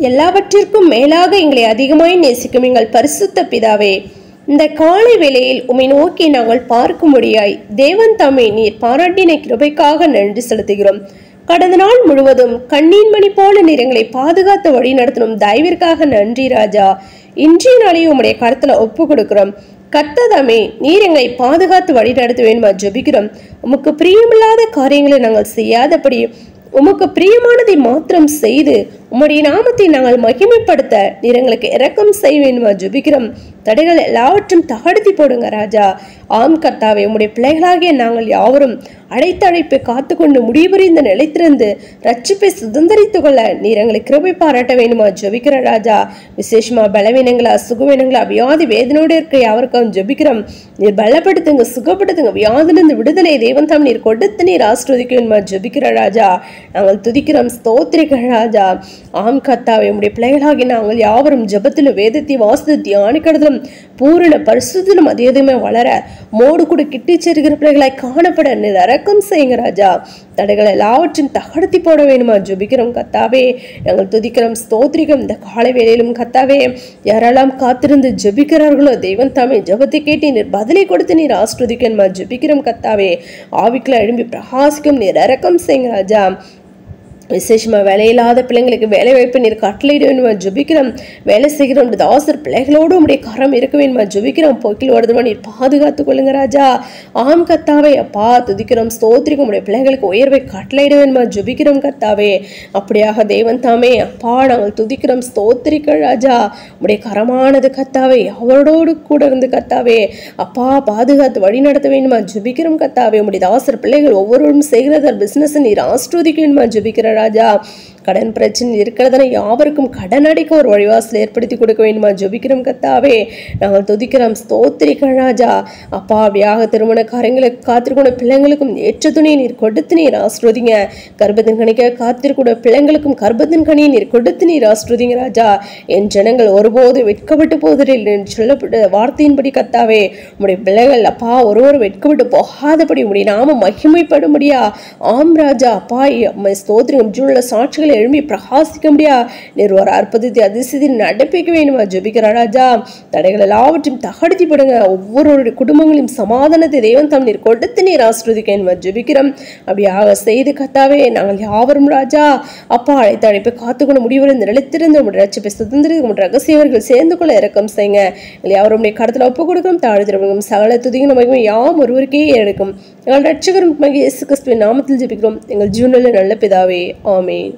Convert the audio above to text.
எல்லாவற்றிற்கும் மேலாக எங்களை அதிகமாய் நேசிக்கும் எங்கள் பரிசுத்த பிதாவே, இந்த காலை வேளையில் உம்மை நோக்கி நாங்கள் பார்க்கும்படியாய் தேவன் தாமே நீர் பாராட்டின கிருபைக்காக நன்றி செலுத்துகிறோம். கடந்த நாள் முழுவதும் கண்ணீர் மணி போல நீர் எங்களை பாதுகாத்து வழி நடத்தணும் தயவிற்காக நன்றி ராஜா. இன்றைய நாளையும் உம்முடைய கருத்துல ஒப்பு கொடுக்கிறோம். கர்த்ததாமே நீர் எங்களை பாதுகாத்து வழி நடத்த வேண்டுமா ஜெபிக்கிறோம். உமக்கு பிரியமில்லாத காரியங்களை நாங்கள் செய்யாதபடி உமக்கு பிரியமானதை மாத்திரம் செய்து உம்முடைய நாமத்தை நாங்கள் மகிமைப்படுத்த நீர் எங்களுக்கு இரக்கம் செய்ய வேண்டுமா ஜெபிக்கிறோம். தடைகள் எல்லாவற்றும் தகர்த்தி போடுங்க ராஜா. ஆம் கர்த்தாவே, உம்முடைய பிள்ளைகளாகிய நாங்கள் யாவரும் அழைத்த அழைப்பை காத்துக்கொண்டு முடிவுறிந்து நிலைத்திருந்து ரட்சிப்பை சுதந்திரித்துக் கொள்ள நீர் எங்களை கிருபை பாராட்ட வேண்டுமா ஜெபிக்கிற ராஜா. விசேஷமா பலவீனங்களா சுகவீனங்களா வியாதி வேதனோடு இருக்க யாருக்கும் ஜெபிக்கிறோம். நீர் பலப்படுத்துங்க, சுகப்படுத்துங்க, வியாதிலிருந்து விடுதலை தேவன் தாம் நீர் கொடுத்து நீர் ஆசீர்வதிக்க வேண்டுமா ஜெபிக்கிற ராஜா. நாங்கள் துதிக்கிறோம், ஸ்தோத்திரிக்கிற ராஜா. ஆம் கர்த்தாவே, உம்முடைய பிள்ளைகளாகி நாங்கள் யாவரும் ஜெபத்திலும் வேதத்தை வாசித்து தியானிக்கிறதும் பூரண பரிசுத்திலும் அதிகமே வளர மோடு கூட கிட்டி சேர்கிற பிள்ளைகளாய் காணப்பட நீர் இரக்கம் செய்யுங்க ராஜா. தடைகள் எல்லாவற்றையும் தகர்த்தி போட வேணுமா ஜெபிக்கிறோம் கர்த்தாவே. நாங்கள் துதிக்கிறோம், ஸ்தோத்திரிக்கிறோம். இந்த காலை வேளையிலும் கர்த்தாவே, யாரெல்லாம் காத்திருந்து ஜெபிக்கிறார்களோ தெய்வன் தாமே ஜெபத்தை கேட்டு நீர் பதிலை கொடுத்து நீர் ஆசீர்வதிக்கணுமா ஜெபிக்கிறோம் கர்த்தாவே. ஆவிக்குள்ள எழும்பி பிரகாசிக்கும் நீர் இரக்கம் செய்யுங்க ராஜா. விசேஷமா வேலையில்லாத பிள்ளைங்களுக்கு வேலை வாய்ப்பு நீர் கட்டளையிட வேணுமா ஜெபிக்கிறோம். வேலை செய்கிறோம் தாசர் பிள்ளைகளோடு உடைய கரம் இருக்க வேணுமா ஜெபிக்கிறோம். போக்கில் வருதுமா நீர் பாதுகாத்து கொள்ளுங்க ராஜா. ஆம் கர்த்தாவே, அப்பா துதிக்கிறோம், ஸ்தோத்திரிக்கும். உடைய பிள்ளைகளுக்கு உயர்வை கட்டளையிட வேணுமா ஜெபிக்கிறோம் கர்த்தாவே. அப்படியாக தேவன் தாமே அப்பா நாங்கள் துதிக்கிறோம், ஸ்தோத்திரிக்க ராஜா. உடைய கரமானது கர்த்தாவே அவரோடு கூட இருந்து கர்த்தாவே அப்பா பாதுகாத்து வழி நடத்த வேணுமா ஜெபிக்கிறோம் கர்த்தாவே. உடைய தாசர் பிள்ளைகள் ஒவ்வொருவரும் செய்கிறத பிசினஸ் நீர் ஆசீர்வதிக்க வேணுமா ஜெபிக்கிற ராஜா. கடன் பிரச்சனை இருக்கிறதனை யாவருக்கும் கடன் அடைக்க ஒரு வழிவாசல் ஏற்படுத்தி கொடுக்க வேண்டுமா ஜெபிக்கிறோம் கர்த்தாவே. நாங்கள் துதிக்கிறோம், ஸ்தோத்திரிக்க ராஜா. அப்பா அப்படியாக திருமண காரியங்களுக்கு காத்திருக்கூட பிள்ளைங்களுக்கும் ஏற்ற துணியை நீர் கொடுத்து நீர் ஆசீர்வதிங்க. கர்ப்பத்தின் கணிக்க காத்திருக்கூட பிள்ளைங்களுக்கும் கர்ப்பத்தின் கனியை நீர் கொடுத்து நீர் ஆசீர்வதிங்க ராஜா. என் ஜனங்கள் ஒருபோது வெட்கப்பட்டு போவதில்லை சொல்லப்பட்ட வார்த்தையின்படி கர்த்தாவே, உம்முடைய பிள்ளைகள் அப்பா ஒருவர் வெட்கப்பட்டு போகாதபடி உம்முடைய நாம மகிமைப்படும்படியா ஆம் ராஜா. அப்பா ஸ்தோத்திரம் ஜூன்ல சாட்சிகள் எழும்பி பிரகாசிக்க முடியா நீர் ஒரு அற்புதத்தை அதிசயத்தை நடப்பிக்க வேண்டுமா ஜெபிக்கிற ராஜா. தடைகள் எல்லாவற்றையும் தகர்த்தி போடுங்க. ஒவ்வொரு குடும்பங்களையும் சமாதானத்தை தேவன் தாம் நீர் கொடுத்து நீர் ஆசீர்வதிக்க வேண்டுமா ஜெபிக்கிறோம். அப்படியாக செய்து கர்த்தாவே நாங்கள் யாவரும் ராஜா அப்பா அழைத்த அழைப்பை காத்துக்கொண்டு முடிவடைந்து நிலைத்திருந்து உங்களுடைய ரட்சிப்பை சுதந்திர உங்களுடைய ரகசியவர்கள் சேர்ந்து கொள்ள இரக்கம் செய்யுங்க. எங்கள் யாவரும் கடத்துல ஒப்பு கொடுக்கும் தாழ்த்திருக்கும் சகல துதியும் மகிமை யாவும் ஒருவருக்கே எடுக்கும். எங்கள் ரட்சகரும் இயேசு கிறிஸ்துவின் நாமத்தில் ஜெபிக்கிறோம் எங்கள் ஜீவனில் நல்ல பிதாவே, ஆமென்.